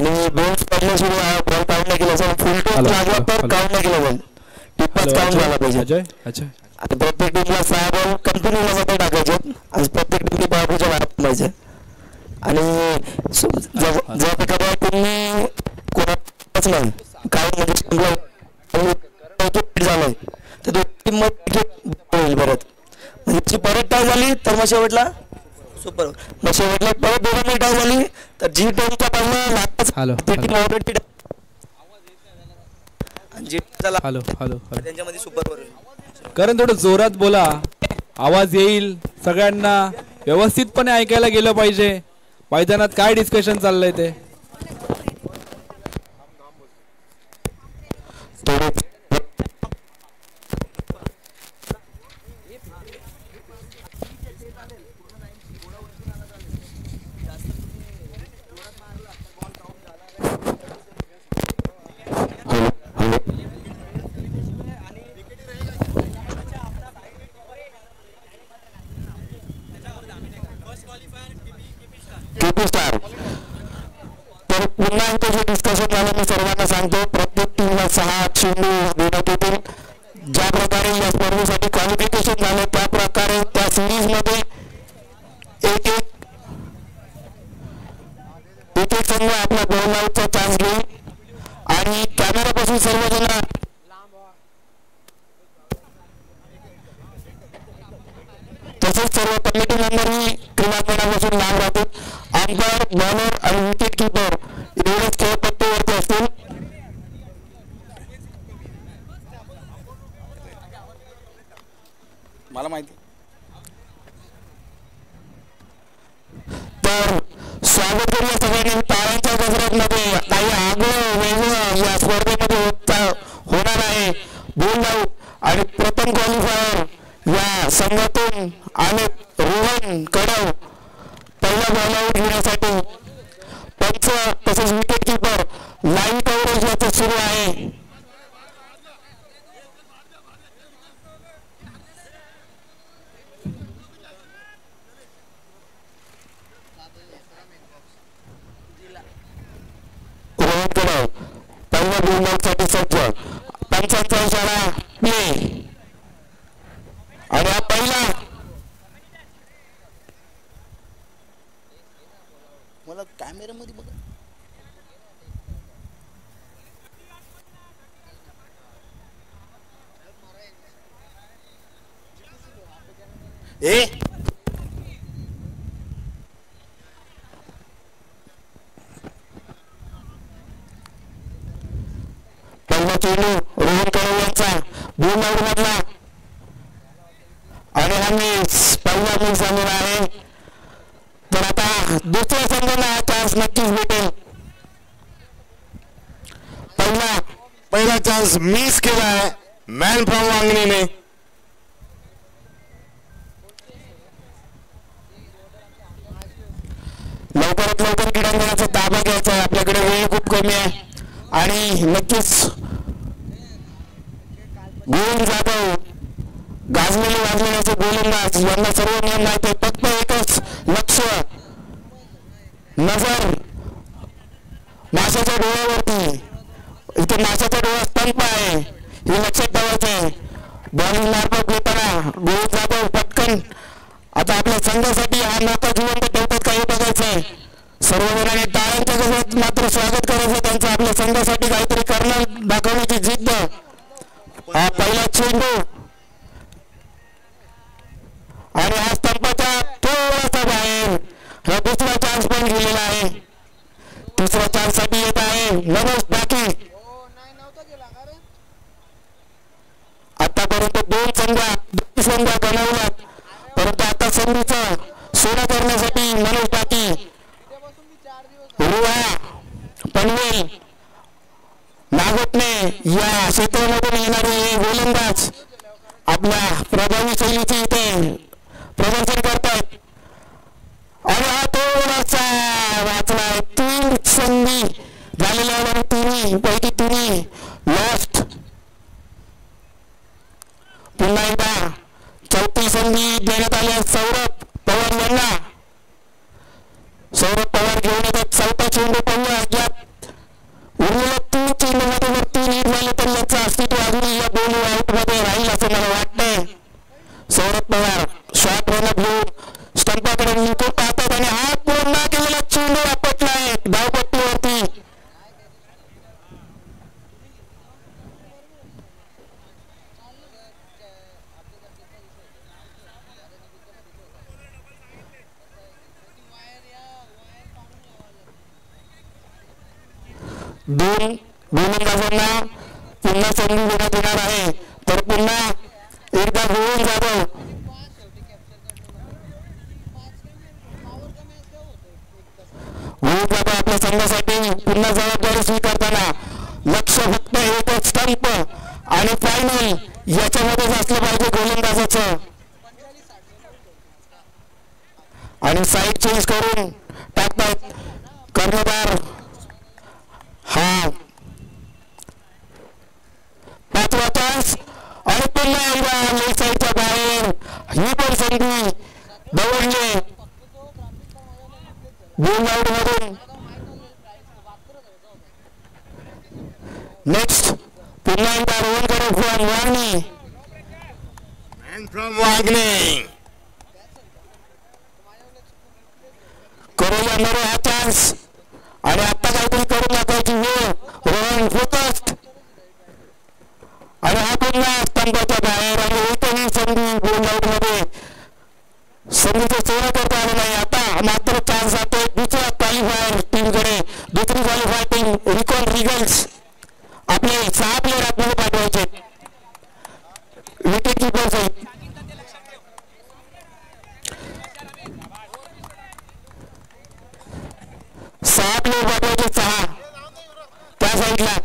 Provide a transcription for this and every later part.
आणि बॉल्स पडले सुरू बॉल काउंट नाही केला असेल फुल टॉस लागला तर काउंट नाही केला जाईल टिप्पच काउंट झाला पाहिजे आता प्रत्येक टीमला 6 बॉल कंटिन्यू लगातार टाकायचे आज प्रत्येक टीमने बाबूच्या बाहेर पाहिजे आणि जर एखाद्या टीमने कोणाच नाही काय म्हणजे झालंय तर तो टीम होईल परत म्हणजे परत टाय झाली तर मग शेवटला सुपर मग शेवटला परत 2 मिनिट टाय झाली तर जी टीमच्या पहिला लागतच ती टीम ऑलरेडी त्यांच्यामध्ये सुपर होईल कारण थोडं जोरात बोला आवाज येईल सगळ्यांना व्यवस्थितपणे ऐकायला गेलं पाहिजे मैदानात काय डिस्कशन चाललंय ते तर पुन्हा एकदा जे डिस्कशन झालं मी सर्वांना सांगतो प्रत्येक टीमला 6 चेंडू देण्यात येतील ज्या प्रकारे या स्पर्धेसाठी क्वालिफिकेशन झालं त्या प्रकारे त्या सिरीजमध्ये एक संघ आपला बॉल आउटचा चान्स घेईल आणि कॅमेरापासून सर्वजण तसेच सर्व कमिटी मेंबरही क्रीडा मैदानापासून लांब राहतील अंपायर बॉलर आणि विकेट किपर एवढेच खेळपट्टीवरती असतील मला माहिती तर स्वागत करूया सगळ्यांनी टाळ्यांच्या गजरामध्ये काही आगळं वेगळं या स्पर्धेमध्ये होणार आहे बॉल आउट आणि प्रथम क्वालिफायर या संघातून आले रोहन कडव पहिला बॉल आउट घेण्यासाठी पंच तसेच विकेट किपर लाईव्ह कव्हरेज याचं सुरू आहे रोहन कडव पहिल्या बॉल आउट साठी सज्ज पंचांचा इशारा प्ले आणि हा पहिला मला कॅमेऱ्यामध्ये बघा ए पहिला चेंडू रोहन कडव यांचा बॉल आउट मधला आणि हा मिस पहिला मिस झालेला आहे तर आता दुसऱ्या संघाला हा चान्स नक्कीच भेटेल पहिला चान्स मिस केला आहे मॅन फ्रॉम वांगणीने लवकरात लवकर क्रीडांगणाचा ताबा घ्यायचा आहे आपल्याकडे वेळ खूप कमी आहे आणि नक्कीच गोविंद जाधव गाजलेले वाजवण्याचे गोलंदाज यांना सर्व नियम माहिती आहे फक्त एकच लक्ष नजर माशाच्या डोळ्यावरती इथे माशाचा डोळा स्तंभ आहे हे लक्षात ठेवायचे बॉलिंग मार्फत घेताना गोविंद जाधव पटकन आता आपल्या संघासाठी हा मोका जिवंत ठेवतात काही बघायचंय सर्वजणांनी टाळ्यांच्या गजरात मात्र स्वागत करायचं त्यांचं आपल्या संघासाठी काहीतरी करणार दाखवण्याची जिद्द हा पहिला चेंडू आणि हा स्तंभाच्या थोडासा बाहेर हा दुसरा चान्स पण गेलेला आहे तिसऱ्या चान्स साठी येत आहे मनोज बाकी आतापर्यंत 2 संघ गमावल्यात परंतु आता संधीचं सोडा करण्यासाठी मनोज बाकी रुवा पनवेल नागोटणे या क्षेत्रामधून येणारे हे गोलंदाज आपल्या प्रभावी शैलीचे इथे प्रदर्शन करतायत आणि हा थोडासा वाचलाय 3 संधी झालेल्या पैकी तिन्ही लॉस्ट पुन्हा एकदा 4थी संधी देण्यात आली सौरभ पवार यांना सौरभ पवार घेऊन येतात 4था चेंडू पहिल्या अज्ञात दोन गोलंदाजांना पुन्हा संधी देण्यात येणार आहे. तर पुन्हा एकदा गोविंद जाधव आपल्या संघासाठी पुन्हा जबाबदारी स्वीकारताना लक्ष फक्त एकच स्टंप आणि फायनल याच्यामध्येच असलं पाहिजे गोलंदाजाचं. आणि साईड चेंज करून टाकतात कर्णधार. हा पाचवा चान्स आणि पुन्हा एकदा लेग साईडच्या बाहेर ही पण संधी दवडली. बोल आउट मधून नेक्स्ट पुन्हा एकदा रोहनकडे फ्रॉम वागणी फ्रॉम वागणी करूया नरे हा चान्स आणि आता काहीतरी करून दाखवायची वेळ. रोहन फोकस्ड आणि हा पुन्हा स्तंभाच्या बाहेर आणि एकही संधी बोल आउट मध्ये संधीचा चोरा करता आला नाही. आता मात्र चान्स जातो दुसऱ्या क्वालिफायर टीमकडे. दुसरी क्वालिफायर टीम रिकॉन रिगल्स आपले 6 प्लेयर आपल्याला पाठवायचे विकेट किपर्स आहेत. 6 प्लेयर पाठवायचे 6 त्या साईडला.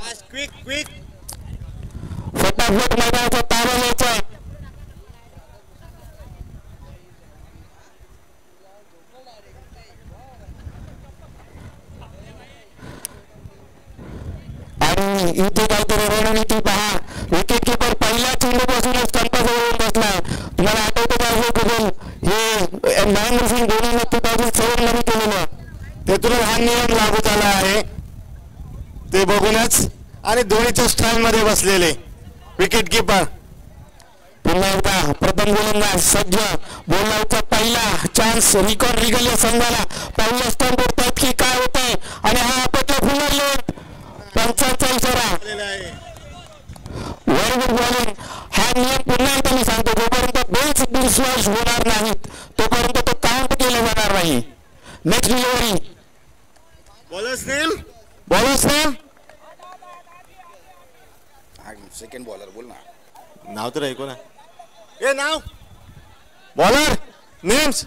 फटाफट मैदानाचा ताबा घ्यायचा. आणि इथे काहीतरी रणनीती पहा. विकेट किपर पहिल्या चेंडूपासूनच स्टंपाजवळ बसलाय. तुम्हाला आठवतं का हे गुगल हे महेंद्रसिंग धोनीने 2007 मध्ये केलेलं. ते तुला हा नियम लागू झाला आहे ते बघूनच आणि धोनीच्या स्टाईल मध्ये बसलेले विकेट किपर. पुन्हा एकदा प्रथम गोलंदाज सज्ज. बोललाचा पहिला चान्स रिकॉन रिगल या संघाला. पहिल्या स्टंप होतात की काय होतंय आणि हा आपटला पुन्हा लेट. पंचांचा इशारा. Very good bowling. हा नियम पुन्हा एकदा मी सांगतो जोपर्यंत बेल्स डिस्वॉश होणार नाहीत तोपर्यंत तो काउंट केला जाणार नाही. Next delivery. Bowlers name second bowler बोल ना. नाव तर ऐकू ना. ए नाव बॉलर नेम्स.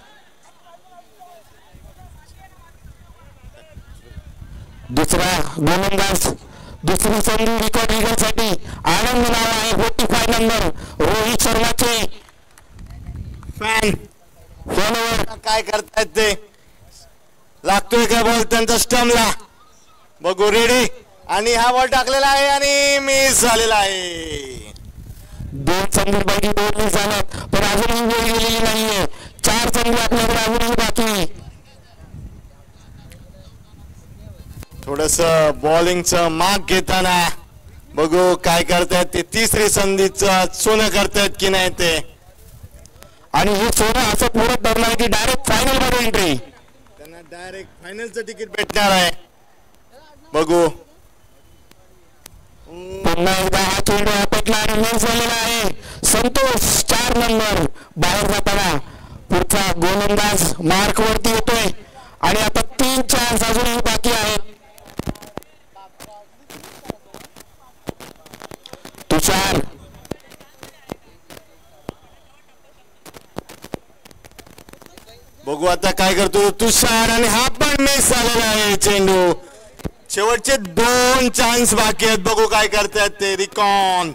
दुसरा गोलंदाज दुसरी संधी रिकॉर्ड रिगलसाठी. आनंद नाव आहे 45 नंबर. रोहित शर्माचे फॅन फॉलोवर. काय करतायत ते. लागतोय का बॉल त्यांचा स्टंपला. बघू रेडी आणि हा बॉल टाकलेला आहे आणि मिस झालेला आहे. 2 संधींपैकी 2 मिस झाल्यात पण अजूनही वेळ गेलेली नाहीये. 4 संधी आपल्याकडे अजूनही बाकी. थोडस बॉलिंगचं माग घेताना बघू काय करतायत ते. तिसरी संधीचं सोनं करतायत की नाही ते. आणि हे सोनं असं पुढे ठरणार की डायरेक्ट फायनल मध्ये एंट्री. त्यांना डायरेक्ट फायनलचं तिकीट भेटणार आहे. बघू पुन्हा एकदा हा चेंडू आपटला आणि मिस झालेला आहे. संतोष 4 नंबर बाहेर जाताना. पुढचा गोलंदाज मार्क वरती येतोय आणि आता 3 चान्स अजूनही बाकी आहेत. तुषार बघू आता काय करतो तुषार आणि हा पण मिस झालेला आहे चेंडू. शेवटचे 2 चान्स बाकी आहेत. बघू काय करतायत ते रिकॉन.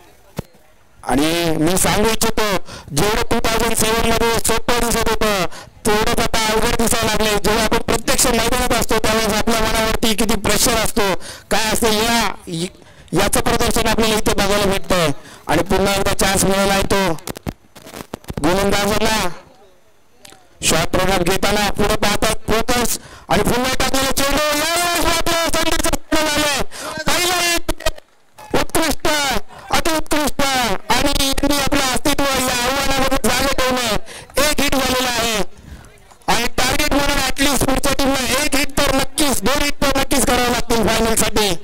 आणि मी सांगू इच्छितो जेवढं 2007 मध्ये सोपं दिसत होतं तेवढंच आता अवघड दिसायला लागले. जेव्हा आपण प्रत्यक्ष मैदानात असतो त्यावेळेस आपल्या मनावरती किती प्रेशर असतो काय असतं याचं प्रदर्शन आपल्याला इथे बघायला भेटतंय. आणि पुन्हा एकदा चान्स मिळाला आहे तो गोलंदाजांना. शॉट रनर घेताना पुढे पाहतात फोकस आणि पुन्हा टाकलेला चेंडू. उत्कृष्ट अतिउत्कृष्ट आणि आपलं अस्तित्व या आव्हानामध्ये जागे ठेवलं. 1 हिट झालेला आहे आणि टार्गेट म्हणून ऍटलिस्ट पुढच्या टीमला 1 हिट तर नक्कीच 2 हिट तर नक्कीच करावं लागतील फायनल साठी.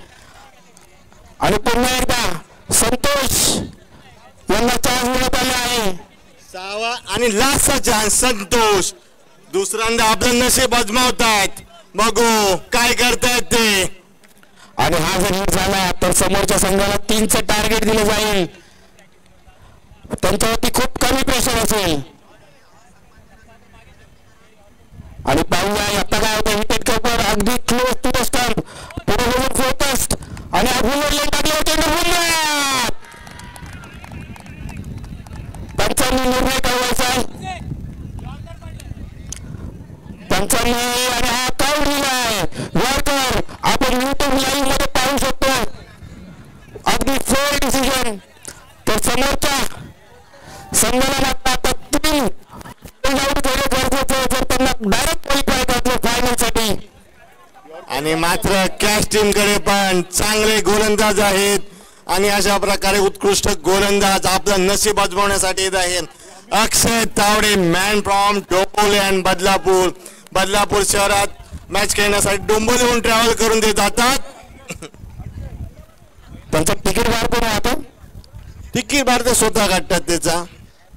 आणि पुन्हा एकदा संतोष यांना चान्स मिळत आला आहे. 6वा आणि लास्टचा चान्स संतोष. दुसऱ्यांदा आपलं नशीब आजमावतायत. बघू काय करतायत ते. आणि हा जर हिट झाला तर समोरच्या संघाला 3चं टार्गेट दिलं जाईल. त्यांच्यावरती खूप कमी प्रेशर असेल. आणि पाहूया आता काय होतं. विकेट किपर अगदी क्लोज टू द स्टंप, पुढे बघून फोकस्ड आणि अभूवर लेन टाकले होते. पंचांनी निर्णय कळवायचा. पंचांनी आणि हा काउंट दिलाय. वरकर आपण युट्यूब लाईव्ह मध्ये पाहू शकतो. अगदी फेअर डिसिजन. तर समोरच्या संघाला मात्र आता 3 आउट झाले गरजेचं जर त्यांना डायरेक्ट क्वालिफाय करायचं फायनल साठी. आणि मात्र कॅश टीम कडे पण चांगले गोलंदाज आहेत आणि अशा प्रकारे उत्कृष्ट गोलंदाज आपलं नशीब आजमावण्यासाठी येत आहेत. Akshay Tawde man from Dombivli and Badlapur शहरात मॅच खेळण्यासाठी डोंबोलीहून ट्रॅव्हल करून ते जातात. त्यांचं तिकीट बाहेर पण आता तिकीट भारत स्वतः काढतात. त्याचा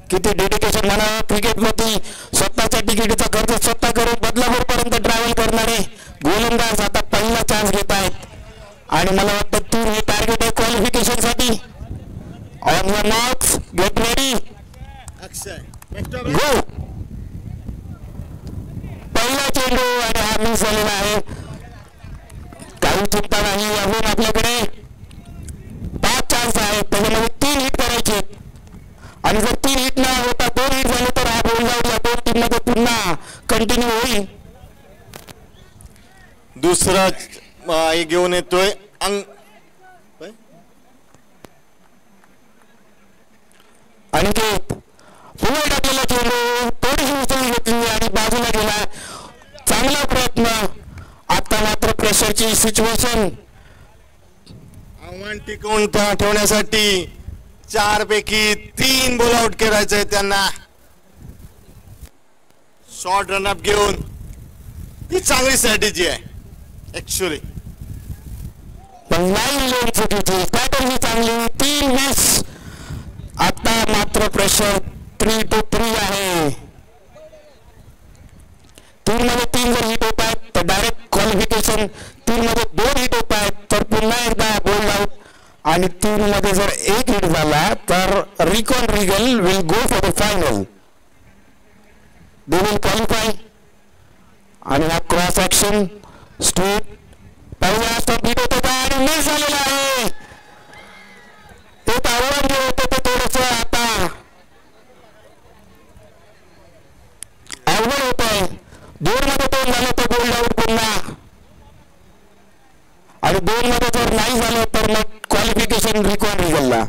किती डेडिकेशन म्हणा. क्रिकेटमध्ये स्वतःच्या तिकिटीचा खर्च स्वतः करून बदलापूर पर्यंत ट्रॅव्हल करणारे गोलंदाज आता पहिला चान्स घेत आहेत. आणि मला वाटतं 3 हे टार्गेट आहे क्वालिफिकेशन साठी. On your marks get ready गो. पहिला चेंडू आणि हा मिस झालेला आहे. काही चिंता नाही. अजून आपल्याकडे 5 चान्स आहेत. त्याच्यामध्ये 3 हिट करायचे आणि जर 3 हिट न होता 2 हिट झाले तर हा बोल जाऊन या 2 टीम मध्ये पुन्हा कंटिन्यू होईल. दुसरा घेऊन येतोय अनिकेत. पुढे टाकलेला चेंडू थोडीशी उचलून घेतली आणि बाजूला गेला. चांगला प्रयत्न. आता मात्र प्रेशरची सिच्युएशन. आव्हान टिकवून ठेवण्यासाठी 4 पैकी 3 बॉल आउट करायचंय त्यांना. शॉर्ट रनअप घेऊन ही चांगली स्ट्रॅटेजी आहे ऍक्च्युअली. पण लाईन लेन चुकीची. स्ट्रॅटेजी चांगली. 3 मिस. आता मात्र प्रेशर 3-3 आहे. 3 मध्ये 3 जर हिट होत आहेत तर डायरेक्ट क्वालिफिकेशन. 3 मध्ये 2 हिट होत आहेत तर पुन्हा एकदा बोल्ड आउट. आणि 3 मध्ये जर 1 हिट झाला तर recon Regal will go for the final. They will qualify. आणि हा क्रॉस ऍक्शन स्ट्रेट पहिल्या स्टंप हिट होत होता आणि मिस झालेला आहे. ते आव्हान जे होतं ते थोडस आता अवघड होत आहे. 2 मध्ये 2 झालं तर बोल्ड आउट पुन्हा. आणि 2 मध्ये जर नाही झालं तर मग क्वालिफिकेशन रिकॉन रिगलला.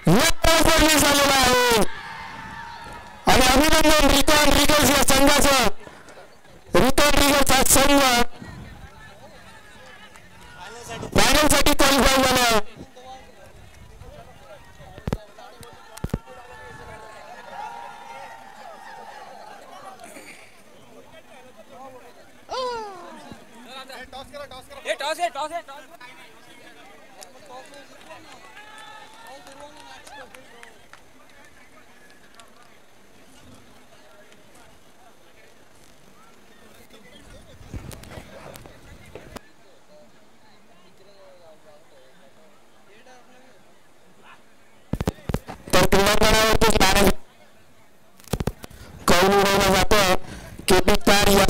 मिस झालेला आहे. आणि अभिनंदन रिकॉन रिगल्स या संघाचं. रिकॉन रिगल्स हा संघ फायनल साठी क्वालिफाय झाला.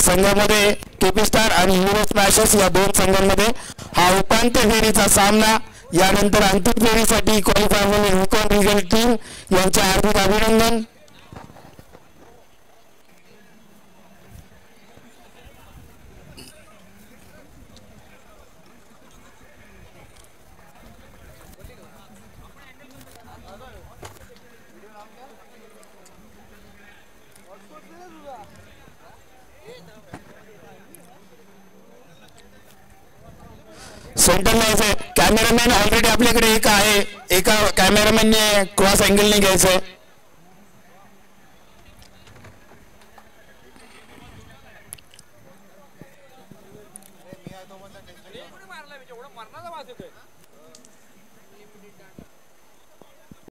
संघामध्ये केपी स्टार आणि युरो स्मॅशर्स या 2 संघांमध्ये हा उपांत्य फेरीचा सामना. यानंतर अंतिम फेरीसाठी क्वालिफाय होईल रिकॉन रिगल टीम. यांचे हार्दिक अभिनंदन. सेंटरला कॅमेरामॅन ऑलरेडी आपल्याकडे एक आहे. एका कॅमेरामॅनने क्रॉस अँगलने घ्यायचंय.